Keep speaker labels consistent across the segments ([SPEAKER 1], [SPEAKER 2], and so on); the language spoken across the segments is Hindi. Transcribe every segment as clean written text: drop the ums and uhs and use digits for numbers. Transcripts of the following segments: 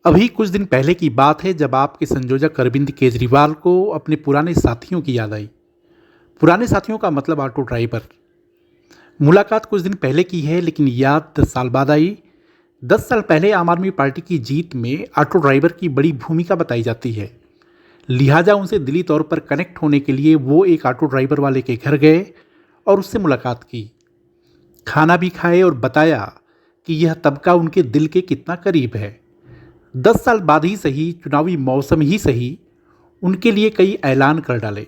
[SPEAKER 1] अभी कुछ दिन पहले की बात है जब आपके संयोजक अरविंद केजरीवाल को अपने पुराने साथियों की याद आई। पुराने साथियों का मतलब ऑटो ड्राइवर। मुलाकात कुछ दिन पहले की है लेकिन याद 10 साल बाद आई। 10 साल पहले आम आदमी पार्टी की जीत में ऑटो ड्राइवर की बड़ी भूमिका बताई जाती है। लिहाजा उनसे दिली तौर पर कनेक्ट होने के लिए वो एक ऑटो ड्राइवर वाले के घर गए और उससे मुलाकात की। खाना भी खाए और बताया कि यह तबका उनके दिल के कितना करीब है। 10 साल बाद ही सही, चुनावी मौसम ही सही, उनके लिए कई ऐलान कर डाले।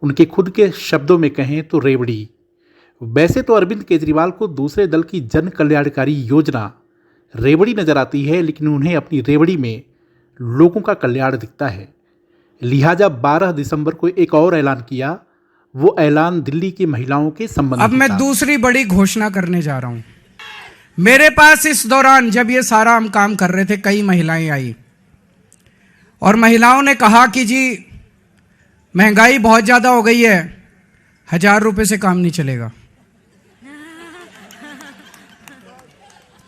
[SPEAKER 1] उनके खुद के शब्दों में कहें तो रेवड़ी। वैसे तो अरविंद केजरीवाल को दूसरे दल की जन कल्याणकारी योजना रेवड़ी नजर आती है, लेकिन उन्हें अपनी रेवड़ी में लोगों का कल्याण दिखता है। लिहाजा 12 दिसंबर को एक और ऐलान किया। वो ऐलान दिल्ली की महिलाओं के संबंध में।
[SPEAKER 2] अब मैं दूसरी बड़ी घोषणा करने जा रहा हूं। मेरे पास इस दौरान जब ये सारा हम काम कर रहे थे, कई महिलाएं आई और महिलाओं ने कहा कि जी महंगाई बहुत ज्यादा हो गई है, 1000 रुपए से काम नहीं चलेगा।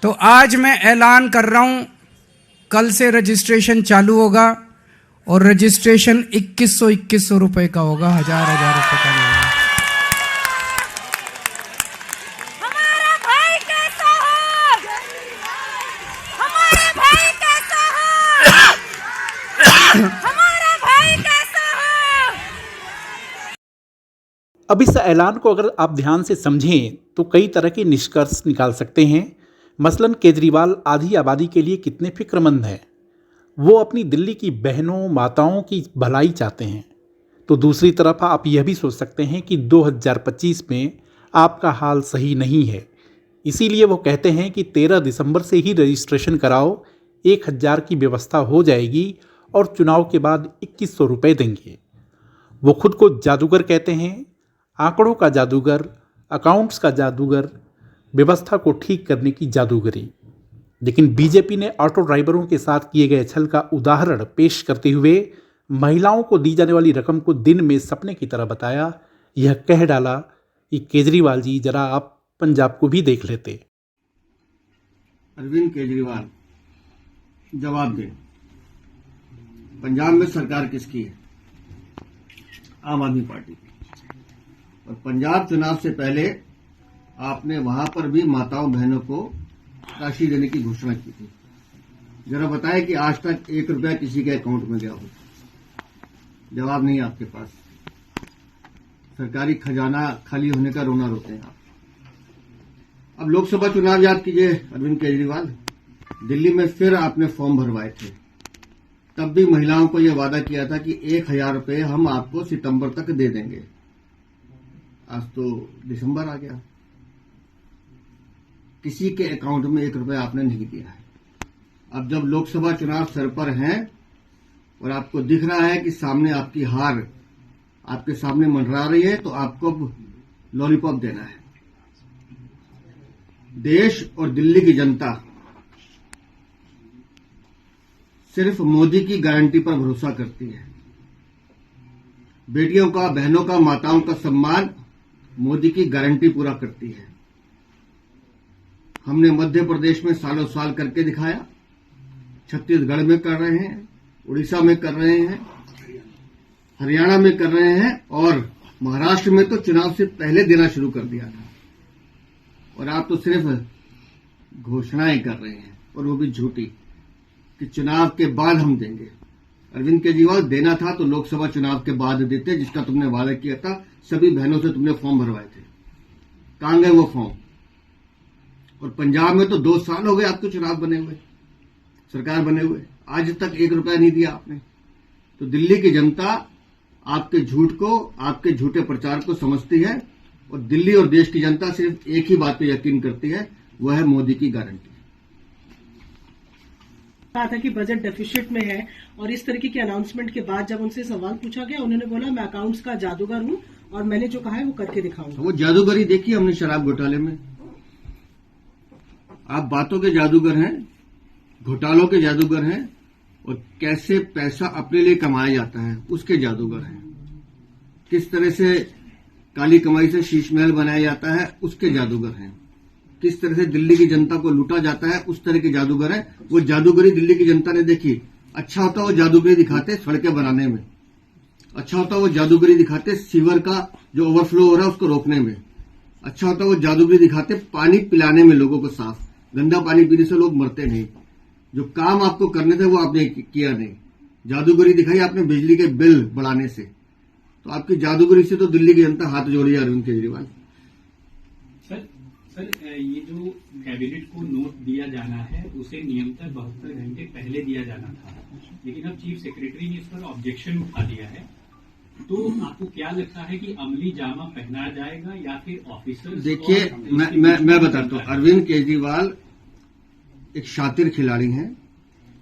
[SPEAKER 2] तो आज मैं ऐलान कर रहा हूं, कल से रजिस्ट्रेशन चालू होगा और रजिस्ट्रेशन 2100 रुपए का होगा, 1000 रुपए का नहीं।
[SPEAKER 1] अब इस ऐलान को अगर आप ध्यान से समझें तो कई तरह के निष्कर्ष निकाल सकते हैं। मसलन केजरीवाल आधी आबादी के लिए कितने फिक्रमंद हैं। वो अपनी दिल्ली की बहनों माताओं की भलाई चाहते हैं। तो दूसरी तरफ आप यह भी सोच सकते हैं कि 2025 में आपका हाल सही नहीं है। इसीलिए वो कहते हैं कि 13 दिसंबर से ही रजिस्ट्रेशन कराओ, 1000 की व्यवस्था हो जाएगी और चुनाव के बाद 2100 रुपये देंगे। वो खुद को जादूगर कहते हैं, आंकड़ों का जादूगर, अकाउंट्स का जादूगर, व्यवस्था को ठीक करने की जादूगरी। लेकिन बीजेपी ने ऑटो ड्राइवरों के साथ किए गए छल का उदाहरण पेश करते हुए महिलाओं को दी जाने वाली रकम को दिन में सपने की तरह बताया। यह कह डाला कि केजरीवाल जी जरा आप पंजाब को भी देख लेते।
[SPEAKER 3] अरविंद केजरीवाल जवाब दें, पंजाब में सरकार किसकी है? आम आदमी पार्टी की। और पंजाब चुनाव से पहले आपने वहां पर भी माताओं बहनों को राशि देने की घोषणा की थी। जरा बताएं कि आज तक 1 रुपया किसी के अकाउंट में गया हो? जवाब नहीं आपके पास। सरकारी खजाना खाली होने का रोना रोते हैं आप। अब लोकसभा चुनाव याद कीजिए अरविंद केजरीवाल, दिल्ली में फिर आपने फॉर्म भरवाए थे। तब भी महिलाओं को यह वादा किया था कि 1000 रुपये हम आपको सितंबर तक दे देंगे। आज तो दिसंबर आ गया, किसी के अकाउंट में 1 रुपया आपने नहीं दिया है। अब जब लोकसभा चुनाव सर पर हैं और आपको दिख रहा है कि सामने आपकी हार आपके सामने मंडरा रही है, तो आपको अब लॉलीपॉप देना है। देश और दिल्ली की जनता सिर्फ मोदी की गारंटी पर भरोसा करती है। बेटियों का, बहनों का, माताओं का सम्मान मोदी की गारंटी पूरा करती है। हमने मध्य प्रदेश में सालों साल करके दिखाया, छत्तीसगढ़ में कर रहे हैं, उड़ीसा में कर रहे हैं, हरियाणा में कर रहे हैं और महाराष्ट्र में तो चुनाव से पहले देना शुरू कर दिया था। और आप तो सिर्फ घोषणाएं कर रहे हैं और वो भी झूठी कि चुनाव के बाद हम देंगे। अरविंद केजरीवाल, देना था तो लोकसभा चुनाव के बाद देते, जिसका तुमने वादा किया था। सभी बहनों से तुमने फॉर्म भरवाए थे, कहां गए वो फॉर्म? और पंजाब में तो 2 साल हो गए आपको चुनाव बने हुए, सरकार बने हुए, आज तक 1 रुपया नहीं दिया आपने। तो दिल्ली की जनता आपके झूठ को, आपके झूठे प्रचार को समझती है और दिल्ली और देश की जनता सिर्फ एक ही बात पे यकीन करती है, वह है मोदी की गारंटी।
[SPEAKER 4] कहा था कि बजट डेफिसिट में है और इस तरीके के अनाउंसमेंट के बाद जब उनसे सवाल पूछा गया, उन्होंने बोला मैं अकाउंट्स का जादूगर हूं और मैंने जो कहा है वो करके दिखाऊंगा।
[SPEAKER 3] वो जादूगरी देखी हमने शराब घोटाले में। आप बातों के जादूगर हैं, घोटालों के जादूगर हैं और कैसे पैसा अपने लिए कमाया जाता है उसके जादूगर हैं। किस तरह से काली कमाई से शीश महल बनाया जाता है उसके जादूगर हैं। किस तरह से दिल्ली की जनता को लूटा जाता है, उस तरह के जादूगर है। वो जादूगरी दिल्ली की जनता ने देखी। अच्छा होता वो जादूगरी दिखाते सड़कें बनाने में, अच्छा होता वो जादूगरी दिखाते सीवर का जो ओवरफ्लो हो रहा है उसको रोकने में, अच्छा होता वो जादूगरी दिखाते पानी पिलाने में लोगों को साफ। गंदा पानी पीने से लोग मरते नहीं। जो काम आपको करने थे वो आपने किया नहीं। जादूगरी दिखाई आपने बिजली के बिल बढ़ाने से। तो आपकी जादूगरी से तो दिल्ली की जनता हाथ जोड़ी है अरविंद केजरीवाल।
[SPEAKER 5] सर ये जो कैबिनेट को नोट दिया जाना है उसे नियमतः 72 घंटे पहले दिया जाना था, लेकिन अब चीफ सेक्रेटरी ने इस पर ऑब्जेक्शन उठा दिया है। तो आपको क्या लगता है कि अमली जामा पहना जाएगा या फिर ऑफिसर?
[SPEAKER 3] देखिए, मैं बताता हूँ, अरविंद केजरीवाल एक शातिर खिलाड़ी हैं।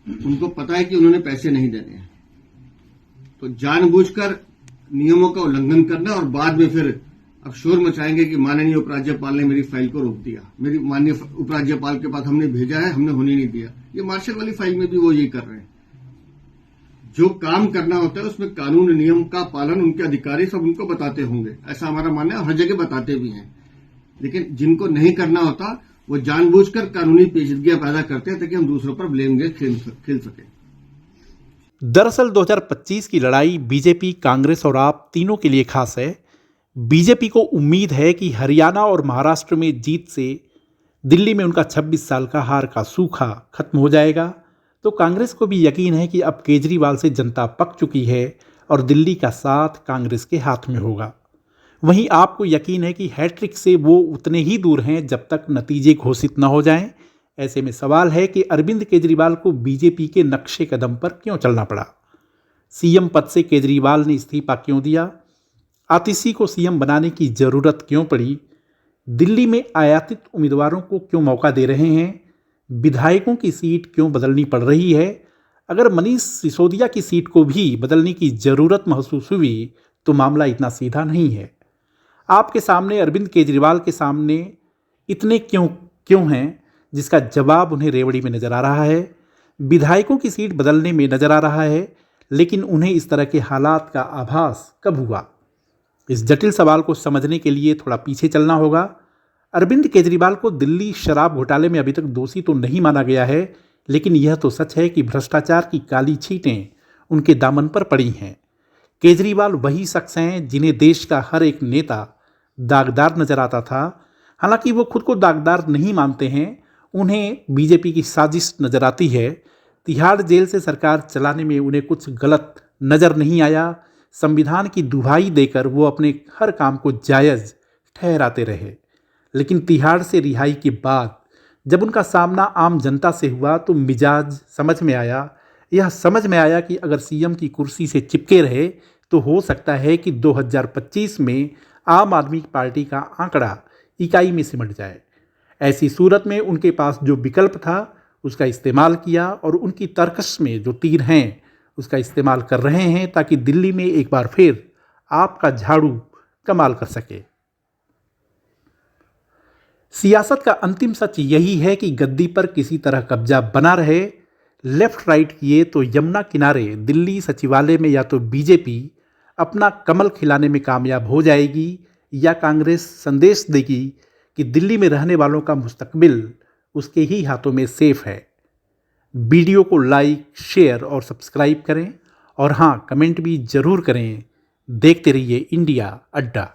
[SPEAKER 3] उनको पता है कि उन्होंने पैसे नहीं देने हैं, तो जानबूझकर नियमों का उल्लंघन करना और बाद में फिर अब शोर मचाएंगे कि माननीय उपराज्यपाल ने मेरी फाइल को रोक दिया, मेरी माननीय उपराज्यपाल के पास हमने भेजा है, हमने होने नहीं दिया। ये मार्शल वाली फाइल में भी वो यही कर रहे हैं। जो काम करना होता है उसमें कानून नियम का पालन उनके अधिकारी सब उनको बताते होंगे, ऐसा हमारा मानना है, और हर जगह बताते भी हैं। लेकिन जिनको नहीं करना होता वो जानबूझकर कानूनी पेचीदगियां पैदा करते हैं ताकि हम दूसरों पर ब्लेम गेम खेल सके।
[SPEAKER 1] दरअसल 2025 की लड़ाई बीजेपी, कांग्रेस और आप तीनों के लिए खास है। बीजेपी को उम्मीद है कि हरियाणा और महाराष्ट्र में जीत से दिल्ली में उनका 26 साल का हार का सूखा खत्म हो जाएगा। तो कांग्रेस को भी यकीन है कि अब केजरीवाल से जनता पक चुकी है और दिल्ली का साथ कांग्रेस के हाथ में होगा। वहीं आपको यकीन है कि हैट्रिक से वो उतने ही दूर हैं जब तक नतीजे घोषित न हो जाएं। ऐसे में सवाल है कि अरविंद केजरीवाल को बीजेपी के नक्शे कदम पर क्यों चलना पड़ा? सीएम पद से केजरीवाल ने इस्तीफा क्यों दिया? आतिशी को सीएम बनाने की जरूरत क्यों पड़ी? दिल्ली में आयातित उम्मीदवारों को क्यों मौका दे रहे हैं? विधायकों की सीट क्यों बदलनी पड़ रही है? अगर मनीष सिसोदिया की सीट को भी बदलने की जरूरत महसूस हुई तो मामला इतना सीधा नहीं है। आपके सामने अरविंद केजरीवाल के सामने इतने क्यों हैं जिसका जवाब उन्हें रेवड़ी में नजर आ रहा है। विधायकों की सीट बदलने में नजर आ रहा है, लेकिन उन्हें इस तरह के हालात का आभास कब हुआ? इस जटिल सवाल को समझने के लिए थोड़ा पीछे चलना होगा। अरविंद केजरीवाल को दिल्ली शराब घोटाले में अभी तक दोषी तो नहीं माना गया है, लेकिन यह तो सच है कि भ्रष्टाचार की काली छींटें उनके दामन पर पड़ी हैं। केजरीवाल वही शख्स हैं जिन्हें देश का हर एक नेता दागदार नजर आता था। हालांकि वो खुद को दागदार नहीं मानते हैं, उन्हें बीजेपी की साजिश नजर आती है। तिहाड़ जेल से सरकार चलाने में उन्हें कुछ गलत नजर नहीं आया। संविधान की दुहाई देकर वो अपने हर काम को जायज़ ठहराते रहे, लेकिन तिहाड़ से रिहाई के बाद जब उनका सामना आम जनता से हुआ तो मिजाज समझ में आया। यह समझ में आया कि अगर सीएम की कुर्सी से चिपके रहे तो हो सकता है कि 2025 में आम आदमी पार्टी का आंकड़ा इकाई में सिमट जाए। ऐसी सूरत में उनके पास जो विकल्प था उसका इस्तेमाल किया और उनकी तर्कश में जो तीर हैं उसका इस्तेमाल कर रहे हैं ताकि दिल्ली में एक बार फिर आपका झाड़ू कमाल कर सके। सियासत का अंतिम सच यही है कि गद्दी पर किसी तरह कब्जा बना रहे। लेफ्ट राइट किए तो यमुना किनारे दिल्ली सचिवालय में या तो बीजेपी अपना कमल खिलाने में कामयाब हो जाएगी या कांग्रेस संदेश देगी कि दिल्ली में रहने वालों का मुस्तकबिल उसके ही हाथों में सेफ है। वीडियो को लाइक, शेयर और सब्सक्राइब करें और हाँ, कमेंट भी जरूर करें। देखते रहिए इंडिया अड्डा।